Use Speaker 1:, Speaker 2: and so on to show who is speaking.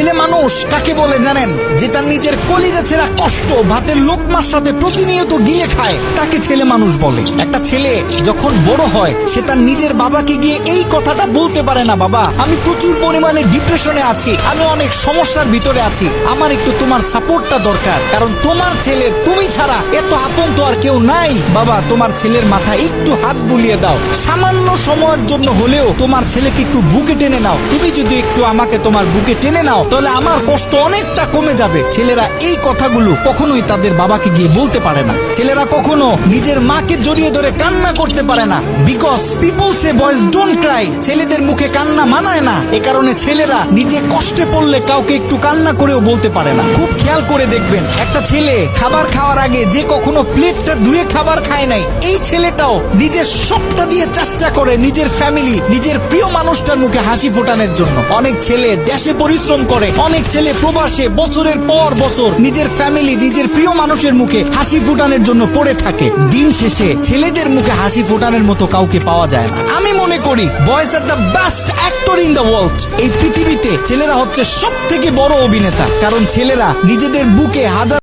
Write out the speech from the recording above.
Speaker 1: ছেলে মানুষ কাকে বলে জানেন? যে তার নিজের কলিজা ছেঁড়া কষ্ট ভাতের লোকমার সাথে প্রতিনিয়ত গিলে খায়, তাকে ছেলে মানুষ বলে। একটা ছেলে যখন বড় হয় সে তার নিজের বাবাকে গিয়ে এই কথাটা বলতে পারে না, বাবা আমি প্রচুর পরিমাণে ডিপ্রেশনে আছি, আমি অনেক সমস্যার ভিতরে আছি, আমার একটু তোমার সাপোর্টটা দরকার, কারণ তোমার ছেলের তুমি ছাড়া এত আপন তো আর কেউ নাই। বাবা তোমার ছেলের মাথায় একটু হাত বুলিয়ে দাও, সামান্য সময়ের জন্য হলেও তোমার ছেলেকে একটু বুকে টেনে নাও। তুমি যদি একটু আমাকে তোমার বুকে টেনে নাও তাহলে আমার কষ্ট অনেকটা কমে যাবে। ছেলেরা এই কথাগুলো কখনোই তাদের বাবাকে গিয়ে বলতে পারে না। ছেলেরা কখনো নিজের মাকে জড়িয়ে ধরে কান্না করতে পারে না, because people say boys don't Cry. ছেলেদের মুখে কান্না মানায় না, এ কারণে ছেলেরা নিজে কষ্টে পড়লে কাউকে একটু কান্না করেও বলতে পারে না। খুব খেয়াল করে দেখবেন, একটা ছেলে খাবার খাওয়ার আগে যে কখনো প্লেটটা ধুয়ে খাবার খায় নাই, এই ছেলেটাও নিজের সবটা দিয়ে চেষ্টা করে নিজের ফ্যামিলি, নিজের প্রিয় মানুষটার মুখে হাসি ফোটানোর জন্য। অনেক ছেলে দেশে পরিশ্রম করে, অনেক ছেলে প্রবাসে বছরের পর বছর নিজের ফ্যামিলি, নিজের প্রিয় মানুষের মুখে হাসি ফোটানোর জন্য পড়ে থাকে। দিন শেষে ছেলেদের মুখে হাসি ফোটানোর মতো কাউকে পাওয়া যায় না। আমি মনে করি boys are the best actor in the world. এই পৃথিবীতে ছেলেরা হচ্ছে সব থেকে বড় অভিনেতা, কারণ ছেলেরা নিজেদের বুকে হাজার